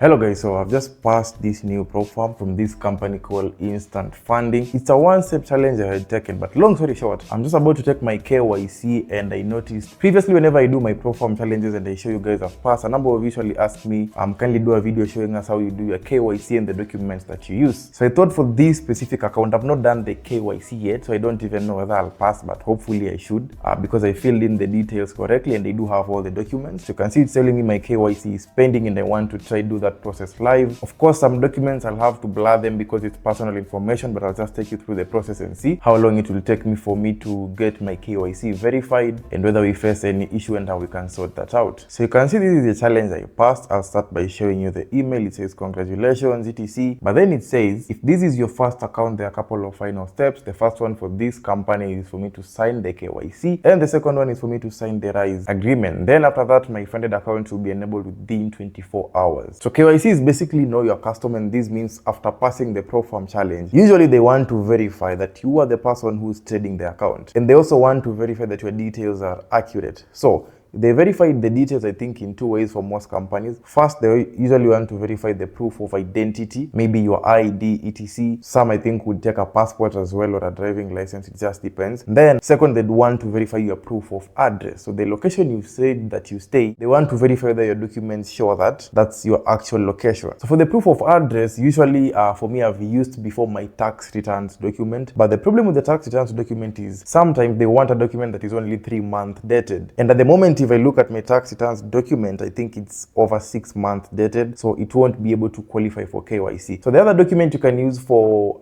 Hello guys, so I've just passed this new PropFirm from this company called Instant Funding. It's a one-step challenge I had taken, but long story short, I'm just about to take my KYC and I noticed previously whenever I do my PropFirm challenges and I show you guys I've passed, a number of you usually ask me, kindly do a video showing us how you do your KYC and the documents that you use. So I thought for this specific account, I've not done the KYC yet, so I don't even know whether I'll pass, but hopefully I should because I filled in the details correctly and they do have all the documents. So you can see it's telling me my KYC is pending and I want to try to do that process live. Of course, some documents I'll have to blur them because it's personal information, but I'll just take you through the process and see how long it will take me for me to get my KYC verified and whether we face any issue and how we can sort that out. So you can see this is a challenge I passed. I'll start by showing you the email. It says congratulations etc, but then it says if this is your first account, there are a couple of final steps. The first one for this company is for me to sign the KYC and the second one is for me to sign the RISE agreement. Then after that, my funded account will be enabled within 24 hours. So KYC is basically know your customer, and this means after passing the PropFirm challenge, usually they want to verify that you are the person who's trading the account, and they also want to verify that your details are accurate. So they verify the details, I think, in two ways for most companies. First, they usually want to verify the proof of identity, maybe your ID, etc. Some, I think, would take a passport as well or a driving license. It just depends. Then, second, they'd want to verify your proof of address. So the location you said that you stay, they want to verify that your documents show that that's your actual location. So for the proof of address, usually for me, I've used before my tax returns document. But the problem with the tax returns document is sometimes they want a document that is only 3 months dated. And at the moment, if I look at my tax returns document, I think it's over 6 months dated, so it won't be able to qualify for KYC. So the other document you can use for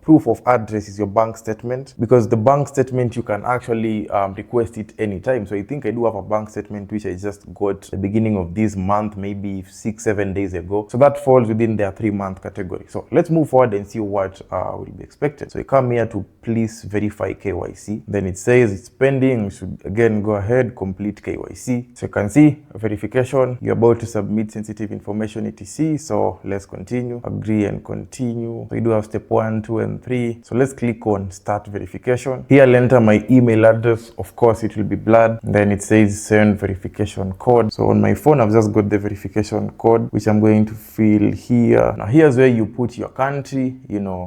proof of address is your bank statement, because the bank statement you can actually request it anytime. So I think I do have a bank statement which I just got the beginning of this month, maybe 6-7 days ago. So that falls within their 3-month category. So let's move forward and see what will be expected. So you come here to please verify KYC. Then it says it's pending. You should again go ahead, complete KYC. So you can see verification, you're about to submit sensitive information etc. So let's continue, agree and continue. So we do have step 1, 2 and 3. So let's click on start verification. Here I'll enter my email address. Of course it will be blurred. Then it says send verification code. So on my phone I've just got the verification code which I'm going to fill here. Now here's where you put your country,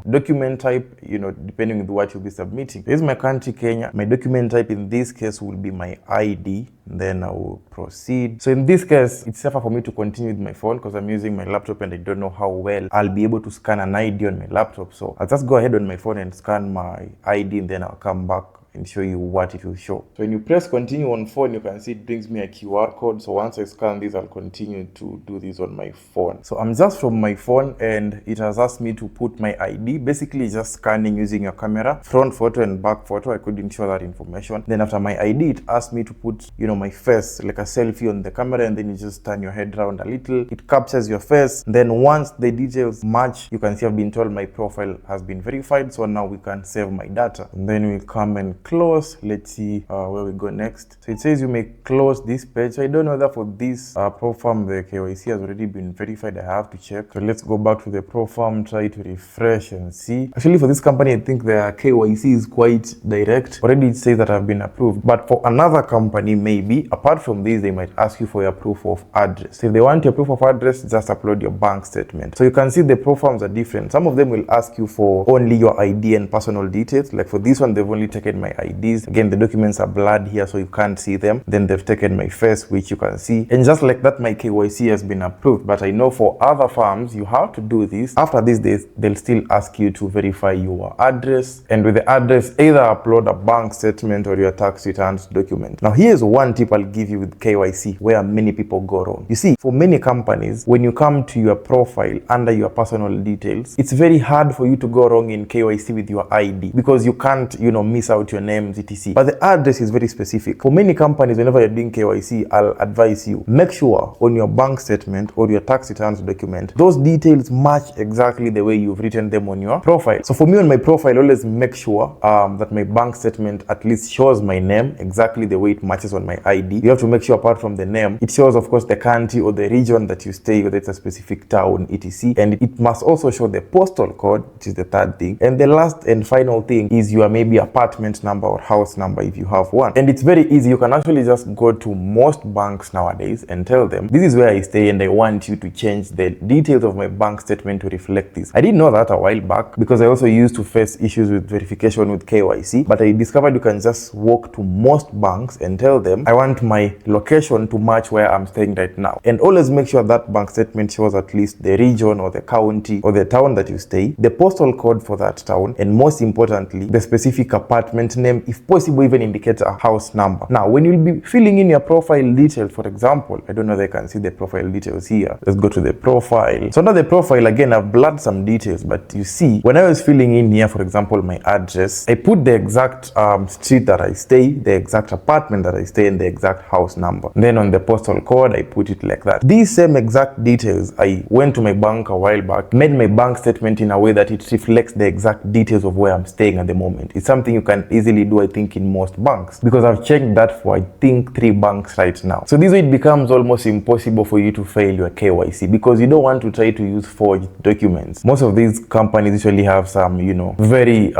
document type, depending on what you'll be submitting. Here's my country, Kenya. My document type in this case will be my ID. Then I will proceed. So in this case, it's safer for me to continue with my phone because I'm using my laptop and I don't know how well I'll be able to scan an ID on my laptop. So I'll just go ahead on my phone and scan my ID and then I'll come back and show you what it will show. So when you press continue on phone, you can see it brings me a QR code. So once I scan this, I'll continue to do this on my phone. So I'm just from my phone and it has asked me to put my ID. Basically just scanning using your camera, front photo and back photo. I couldn't show that information. Then after my ID, it asked me to put, my face, like a selfie on the camera, and then you just turn your head around a little. It captures your face. Then once the details match, you can see I've been told my profile has been verified. So now we can save my data. And then we'll come and close. Let's see where we go next. So it says you may close this page. So I don't know whether for this PropFirm the KYC has already been verified. I have to check. So let's go back to the PropFirm, try to refresh and see. Actually for this company, I think their KYC is quite direct. Already it says that I've been approved. But for another company, maybe apart from this, they might ask you for your proof of address. So if they want your proof of address, just upload your bank statement. So you can see the PropFirms are different. Some of them will ask you for only your ID and personal details. Like for this one, they've only taken my IDs. Again, the documents are blurred here, so you can't see them. Then they've taken my face, which you can see. And just like that, my KYC has been approved. But I know for other firms, you have to do this. After this, they'll still ask you to verify your address. And with the address, either upload a bank statement or your tax returns document. Now, here's one tip I'll give you with KYC where many people go wrong. You see, for many companies, when you come to your profile under your personal details, it's very hard for you to go wrong in KYC with your ID because you can't, miss out your names, etc. But the address is very specific. For many companies, whenever you're doing KYC, I'll advise you, make sure on your bank statement or your tax returns document, those details match exactly the way you've written them on your profile. So for me on my profile, always make sure that my bank statement at least shows my name exactly the way it matches on my ID. You have to make sure apart from the name, it shows of course the country or the region that you stay, whether it's a specific town, etc. And it must also show the postal code, which is the third thing. And the last and final thing is your maybe apartment number or house number if you have one. And it's very easy. You can actually just go to most banks nowadays and tell them, this is where I stay and I want you to change the details of my bank statement to reflect this. I didn't know that a while back because I also used to face issues with verification with KYC, but I discovered you can just walk to most banks and tell them, I want my location to match where I'm staying right now. And always make sure that bank statement shows at least the region or the county or the town that you stay, the postal code for that town, and most importantly, the specific apartment name, if possible even indicate a house number. Now, when you'll be filling in your profile details, for example, I don't know if they can see the profile details here. Let's go to the profile. So under the profile, again, I've blurred some details, but you see, when I was filling in here, for example, my address, I put the exact street that I stay, the exact apartment that I stay, and the exact house number. Then on the postal code, I put it like that. These same exact details, I went to my bank a while back, made my bank statement in a way that it reflects the exact details of where I'm staying at the moment. It's something you can easily do, I think, in most banks, because I've checked that for, I think, 3 banks right now. So this way it becomes almost impossible for you to fail your KYC, because you don't want to try to use forged documents. Most of these companies usually have some, very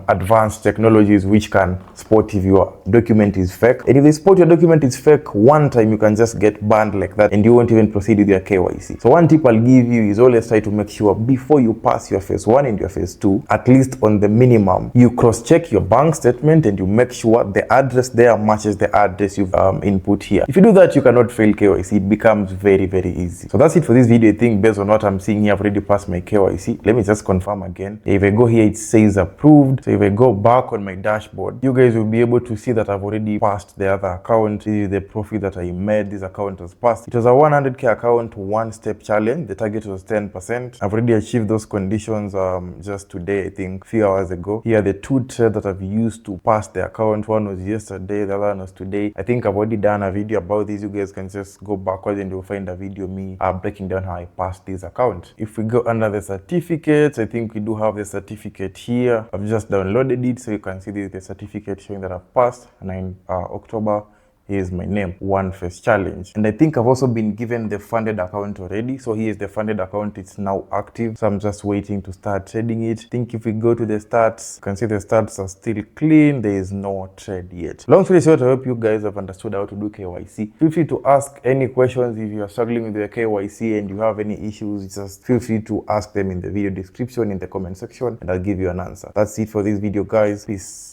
advanced technologies which can spot if your document is fake. And if they spot your document is fake one time, you can just get banned like that and you won't even proceed with your KYC. So one tip I'll give you is always try to make sure before you pass your phase 1 and your phase 2, at least on the minimum, you cross-check your bank statement and you make sure the address there matches the address you've input here. If you do that, you cannot fail KYC. It becomes very, very easy. So that's it for this video. I think based on what I'm seeing here, I've already passed my KYC. Let me just confirm again. If I go here, it says approved. So if I go back on my dashboard, you guys will be able to see that I've already passed the other account. This is the profit that I made. This account was passed. It was a 100k account, 1-step challenge. The target was 10%. I've already achieved those conditions just today, I think, a few hours ago. Here are the 2 trades that I've used to pass the account. One was yesterday, the other one was today. I think I've already done a video about this. You guys can just go backwards and you'll find a video me breaking down how I passed this account. If we go under the certificates, I think we do have the certificate here. I've just downloaded it, so you can see this is the certificate showing that I've passed. 9 October. Here's my name, 1 phase challenge. And I think I've also been given the funded account already. So here's the funded account. It's now active. So I'm just waiting to start trading it. I think if we go to the stats, you can see the stats are still clean. There is no trade yet. Long story short, I hope you guys have understood how to do KYC. Feel free to ask any questions if you are struggling with your KYC and you have any issues. Just feel free to ask them in the video description, in the comment section, and I'll give you an answer. That's it for this video, guys. Peace.